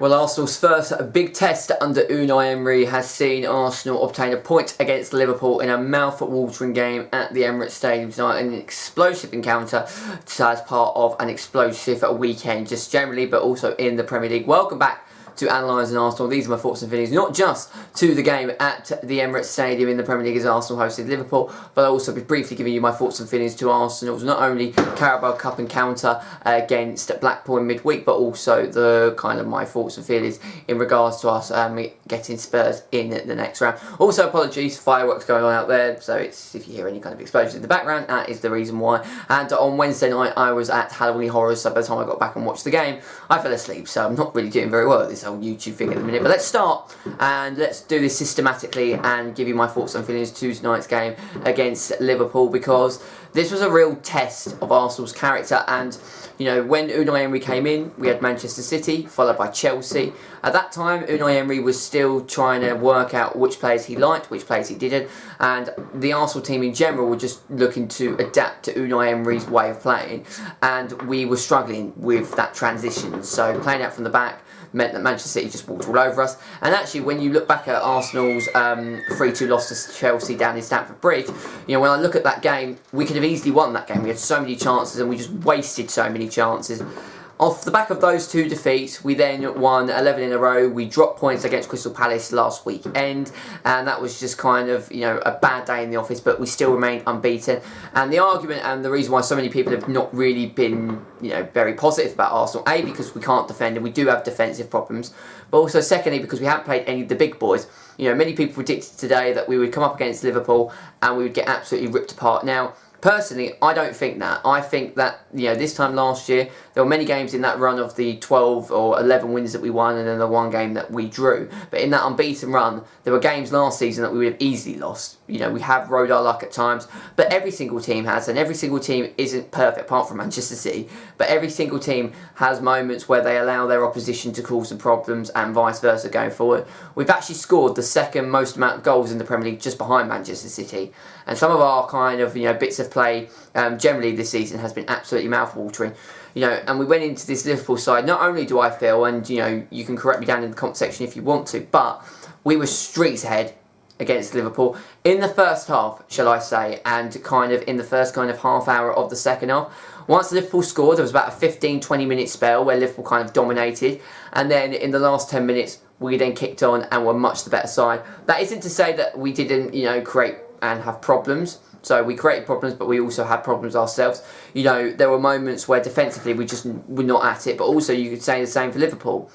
Well, Arsenal's first big test under Unai Emery has seen Arsenal obtain a point against Liverpool in a mouth-watering game at the Emirates Stadium tonight, an explosive encounter as part of an explosive weekend just generally, but also in the Premier League. Welcome back to Analysing Arsenal. These are my thoughts and feelings, not just to the game at the Emirates Stadium in the Premier League as Arsenal hosted Liverpool, but I'll also be briefly giving you my thoughts and feelings to Arsenal's not only Carabao Cup encounter against Blackpool in midweek, but also the kind of my thoughts and feelings in regards to us getting Spurs in the next round. Also, apologies, fireworks going on out there, so it's if you hear any kind of explosions in the background, that is the reason why. And on Wednesday night, I was at Halloween Horrors, so by the time I got back and watched the game, I fell asleep, so I'm not really doing very well at this whole YouTube thing at the minute. But let's start and let's do this systematically and give you my thoughts and feelings to tonight's game against Liverpool, because this was a real test of Arsenal's character. And you know, when Unai Emery came in, we had Manchester City followed by Chelsea. At that time, Unai Emery was still trying to work out which players he liked, which players he didn't, and the Arsenal team in general were just looking to adapt to Unai Emery's way of playing, and we were struggling with that transition. So playing out from the back meant that Manchester City just walked all over us. And actually, when you look back at Arsenal's 3-2 loss to Chelsea down in Stamford Bridge, you know, when I look at that game, we could have easily won that game. We had so many chances and we just wasted so many chances. Off the back of those two defeats, we then won 11 in a row. We dropped points against Crystal Palace last weekend, and that was just kind of, you know, a bad day in the office, but we still remain unbeaten. And the argument and the reason why so many people have not really been, you know, very positive about Arsenal, A, because we can't defend and we do have defensive problems, but also secondly, because we haven't played any of the big boys. You know, many people predicted today that we would come up against Liverpool and we would get absolutely ripped apart. Now, personally, I don't think that. I think that, you know, this time last year, there were many games in that run of the 12 or 11 wins that we won and then the one game that we drew. But in that unbeaten run, there were games last season that we would have easily lost. You know, we have rode our luck at times, but every single team has, and every single team isn't perfect apart from Manchester City, but every single team has moments where they allow their opposition to cause them problems and vice versa going forward. We've actually scored the second most amount of goals in the Premier League just behind Manchester City. And some of our kind of, you know, bits of play generally this season has been absolutely mouth-watering. You know, and we went into this Liverpool side, not only do I feel, and you know, you can correct me down in the comment section if you want to, but we were streets ahead against Liverpool in the first half, shall I say, and kind of in the first kind of half hour of the second half. Once Liverpool scored, there was about a 15-20 minute spell where Liverpool kind of dominated, and then in the last 10 minutes, we then kicked on and were much the better side. That isn't to say that we didn't, you know, create and have problems. So we created problems, but we also had problems ourselves. You know, there were moments where defensively we just were not at it, but also you could say the same for Liverpool.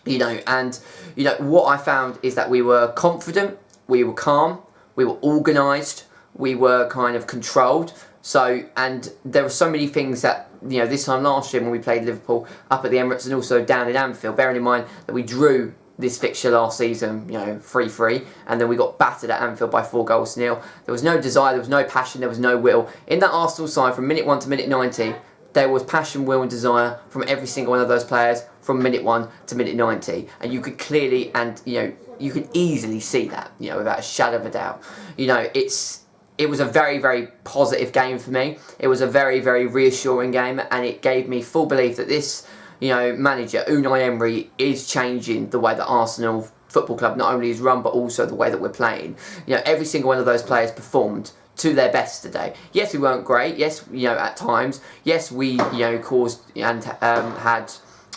You know, and you know what I found is that we were confident, we were calm, we were organised, we were kind of controlled. So, and there were so many things that, you know, this time last year when we played Liverpool up at the Emirates and also down in Anfield, bearing in mind that we drew this fixture last season, you know, 3-3, and then we got battered at Anfield by 4-0. There was no desire, there was no passion, there was no will. In that Arsenal side, from minute 1 to minute 90, there was passion, will and desire from every single one of those players from minute 1 to minute 90. And you could clearly, and you know, you could easily see that, you know, without a shadow of a doubt. You know, it was a very, very positive game for me. It was a very, very reassuring game, and it gave me full belief that this, you know, manager, Unai Emery, is changing the way that Arsenal Football Club not only is run, but also the way that we're playing. You know, every single one of those players performed to their best today. Yes, we weren't great. Yes, you know, at times. Yes, we, you know, caused and had,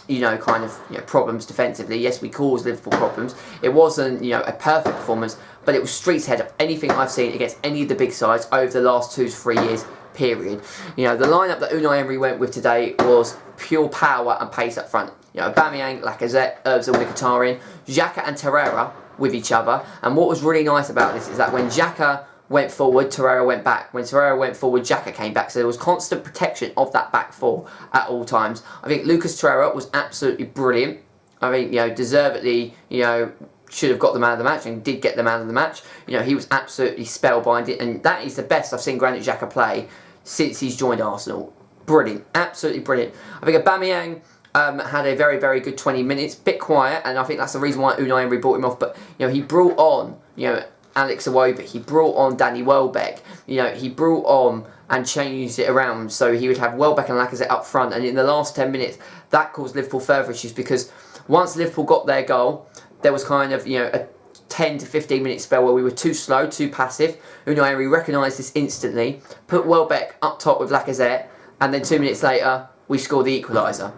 you know, kind of, you know, problems defensively. Yes, we caused Liverpool problems. It wasn't, you know, a perfect performance, but it was streets ahead of anything I've seen against any of the big sides over the last 2 to 3 years. Period. You know, the lineup that Unai Emery went with today was pure power and pace up front. You know, Aubameyang, Lacazette, Ozil, Mkhitaryan, Xhaka and Torreira with each other. And what was really nice about this is that when Xhaka went forward, Torreira went back. When Torreira went forward, Xhaka came back. So there was constant protection of that back four at all times. I think Lucas Torreira was absolutely brilliant. I think, you know, deservedly, you know, should have got the man of the match and did get the man of the match. You know, he was absolutely spellbinding, and that is the best I've seen Granit Xhaka play since he's joined Arsenal. Brilliant, absolutely brilliant. I think Aubameyang had a very, very good 20 minutes, bit quiet, and I think that's the reason why Unai Emery brought him off. But you know, he brought on, you know, Alex Iwobi, he brought on Danny Welbeck, you know, he brought on and changed it around so he would have Welbeck and Lacazette up front, and in the last 10 minutes that caused Liverpool further issues because Once Liverpool got their goal, there was kind of, a 10 to 15 minute spell where we were too slow, too passive. Unai Emery recognised this instantly, put Welbeck up top with Lacazette, and then 2 minutes later, we scored the equaliser.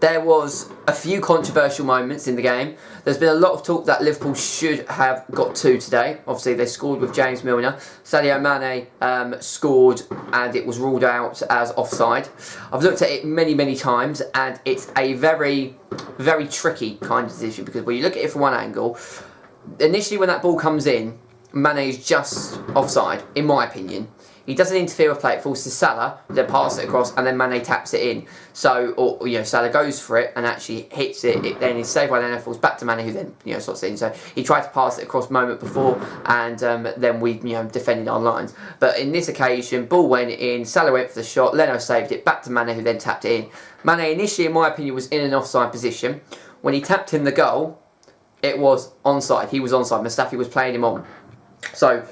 There was a few controversial moments in the game. There's been a lot of talk that Liverpool should have got 2 today. Obviously, they scored with James Milner. Sadio Mane scored, and it was ruled out as offside. I've looked at it many, many times, and it's a very, very tricky kind of decision, because when you look at it from one angle, initially when that ball comes in, Mane is just offside, in my opinion. He doesn't interfere with play, it falls to Salah, then passes it across, and then Mane taps it in. So, Salah goes for it and actually hits it, then is saved by Leno, falls back to Mane, who then, slots it in. So he tried to pass it across a moment before, and then we, defended our lines. But in this occasion, ball went in, Salah went for the shot, Leno saved it, back to Mane, who then tapped it in. Mane initially, in my opinion, was in an offside position. When he tapped in the goal, it was onside. He was onside. Mustafi was playing him on. So,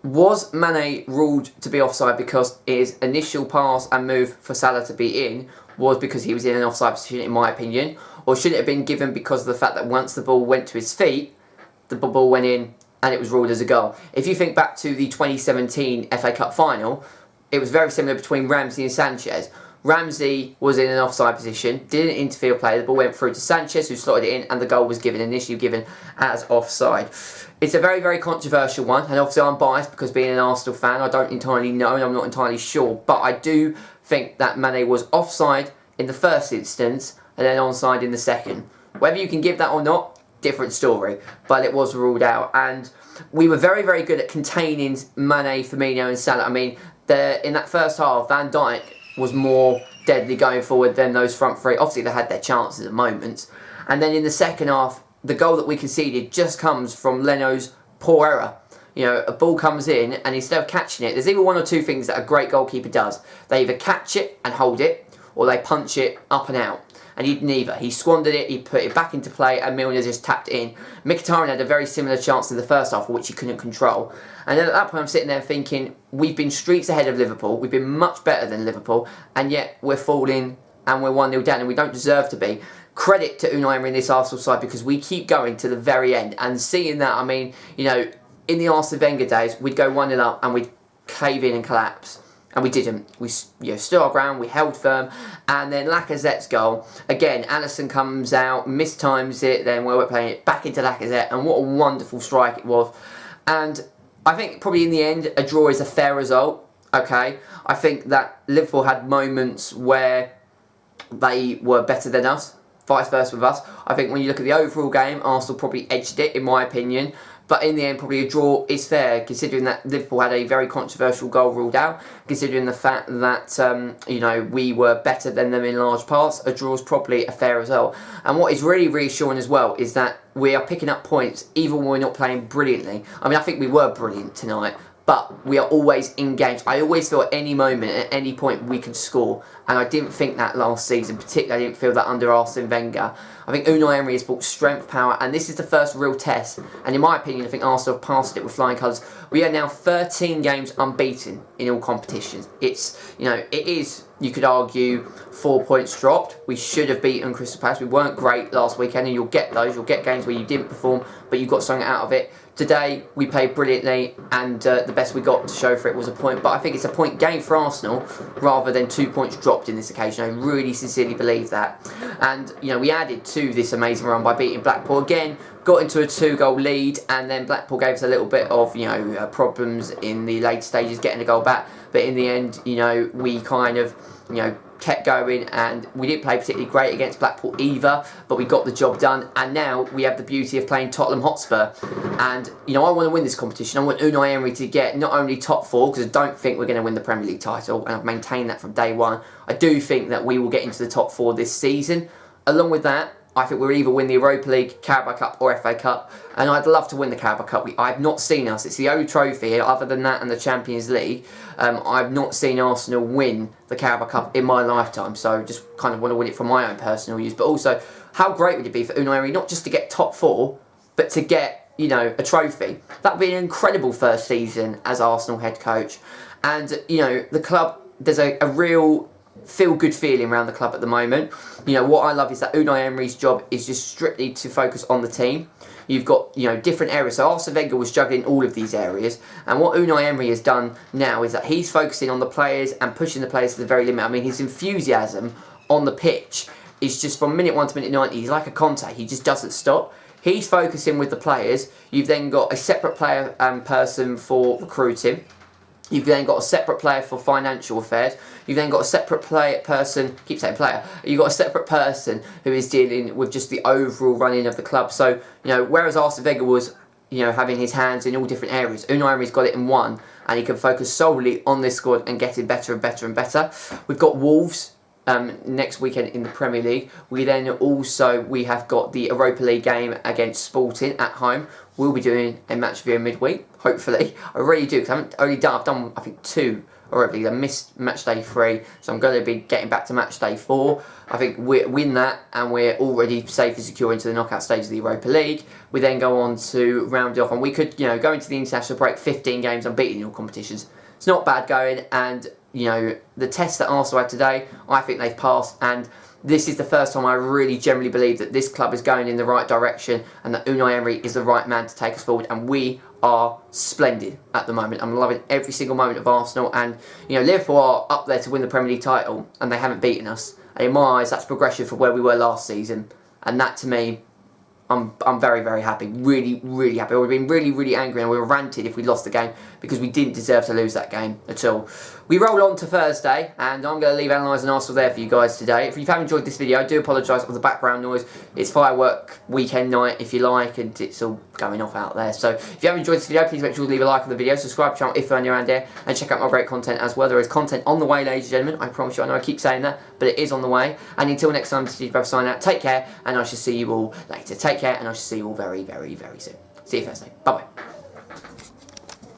was Mane ruled to be offside because his initial pass and move for Salah to be in was because he was in an offside position, in my opinion? Or should it have been given because of the fact that once the ball went to his feet, the ball went in and it was ruled as a goal? If you think back to the 2017 FA Cup final, it was very similar between Ramsey and Sanchez. Ramsey was in an offside position, didn't interfere with play, the ball went through to Sanchez, who slotted it in, and the goal was initially given as offside. It's a very, very controversial one, and obviously I'm biased because being an Arsenal fan, I don't entirely know and I'm not entirely sure, but I do think that Mane was offside in the first instance and then onside in the second. Whether you can give that or not, different story, but it was ruled out, and we were very, very good at containing Mane, Firmino and Salah. I mean, in that first half, Van Dijk was more deadly going forward than those front three. Obviously, they had their chances at moments. And then in the second half, the goal that we conceded just comes from Leno's poor error. A ball comes in, and instead of catching it, there's either one or two things that a great goalkeeper does. They either catch it and hold it, or they punch it up and out. And he did neither. He squandered it, he put it back into play, and Milner just tapped in. Mkhitaryan had a very similar chance in the first half, which he couldn't control. And then at that point I'm sitting there thinking, we've been streets ahead of Liverpool, we've been much better than Liverpool, and yet we're falling and we're 1-0 down, and we don't deserve to be. Credit to Unai Emery in this Arsenal side, because we keep going to the very end. And seeing that, I mean, in the Arsene Wenger days, we'd go 1-0 up and we'd cave in and collapse. And we didn't. We stood our ground, we held firm, and then Lacazette's goal. Again, Alisson comes out, mistimes it, then we're playing it back into Lacazette, and what a wonderful strike it was. And I think probably in the end, a draw is a fair result, okay? I think that Liverpool had moments where they were better than us, vice versa with us. I think when you look at the overall game, Arsenal probably edged it, in my opinion. But in the end, probably a draw is fair, considering that Liverpool had a very controversial goal ruled out, considering the fact that, we were better than them in large parts. A draw is probably a fair result. And what is really reassuring as well is that we are picking up points even when we're not playing brilliantly. I mean, I think we were brilliant tonight, but we are always in games. I always feel at any moment, at any point, we can score. And I didn't think that last season, particularly I didn't feel that under Arsene Wenger. I think Unai Emery has brought strength, power, and this is the first real test. And in my opinion, I think Arsenal have passed it with flying colours. We are now 13 games unbeaten in all competitions. It is, you could argue, 4 points dropped. We should have beaten Crystal Palace. We weren't great last weekend, and you'll get those. You'll get games where you didn't perform, but you got something out of it. Today, we played brilliantly, and the best we got to show for it was a point. But I think it's a point gain for Arsenal, rather than 2 points dropped in this occasion. I really sincerely believe that. And, we added to this amazing run by beating Blackpool again, got into a 2-goal lead, and then Blackpool gave us a little bit of, problems in the late stages, getting a goal back. But in the end, we kind of, kept going, and we didn't play particularly great against Blackpool either, but we got the job done. And now we have the beauty of playing Tottenham Hotspur, and I want to win this competition. I want Unai Emery to get not only top 4, because I don't think we're going to win the Premier League title, and I've maintained that from day one. I do think that we will get into the top 4 this season. Along with that, I think we'll either win the Europa League, Carabao Cup or FA Cup, and I'd love to win the Carabao Cup. I've not seen us, it's the only trophy here, other than that and the Champions League. I've not seen Arsenal win the Carabao Cup in my lifetime, so just kind of want to win it for my own personal use. But also, how great would it be for Unai Emery not just to get top 4, but to get, a trophy? That would be an incredible first season as Arsenal head coach. And, the club, there's a real feel-good feeling around the club at the moment. You know, what I love is that Unai Emery's job is just strictly to focus on the team. You've got, you know, different areas. So Arsene Wenger was juggling all of these areas. And what Unai Emery has done now is that he's focusing on the players and pushing the players to the very limit. I mean, his enthusiasm on the pitch is just from minute 1 to minute 90. He's like a Conte. He just doesn't stop. He's focusing with the players. You've then got a separate player person for recruiting. You've then got a separate player for financial affairs. You've then got a separate person, keep saying player, you've got a separate person who is dealing with just the overall running of the club. So, you know, whereas Arsene Wenger was, you know, having his hands in all different areas, Unai Emery's got it in one, and he can focus solely on this squad and getting better and better and better. We've got Wolves next weekend in the Premier League. We have got the Europa League game against Sporting at home. We'll be doing a match review midweek, hopefully. I really do, because I've done I think 2 already. I missed match day 3, so I'm going to be getting back to match day 4. I think we win that, and we're already safe and secure into the knockout stage of the Europa League. We then go on to round it off, and we could, you know, go into the international break 15 games unbeaten in all competitions. It's not bad going, and you know, the test that Arsenal had today, I think they've passed, and this is the first time I really generally believe that this club is going in the right direction and that Unai Emery is the right man to take us forward, and we are splendid at the moment. I'm loving every single moment of Arsenal, and you know, Liverpool are up there to win the Premier League title and they haven't beaten us, and in my eyes that's progression from where we were last season, and that to me, I'm very, very happy. Really, really happy. I would have been really, really angry and we were ranted if we lost the game because we didn't deserve to lose that game at all. We roll on to Thursday, and I'm going to leave Analysing Arsenal there for you guys today. If you have enjoyed this video, I do apologise for the background noise. It's firework weekend night, if you like, and it's all going off out there. So if you have enjoyed this video, please make sure to leave a like on the video, subscribe to the channel if you're new around here, and check out my great content as well. There is content on the way, ladies and gentlemen. I promise you, I know I keep saying that, but it is on the way. And until next time, this is Brother sign out. Take care, and I shall see you all later. Take care, and I shall see you all very, very, very soon. See you Thursday. Bye-bye.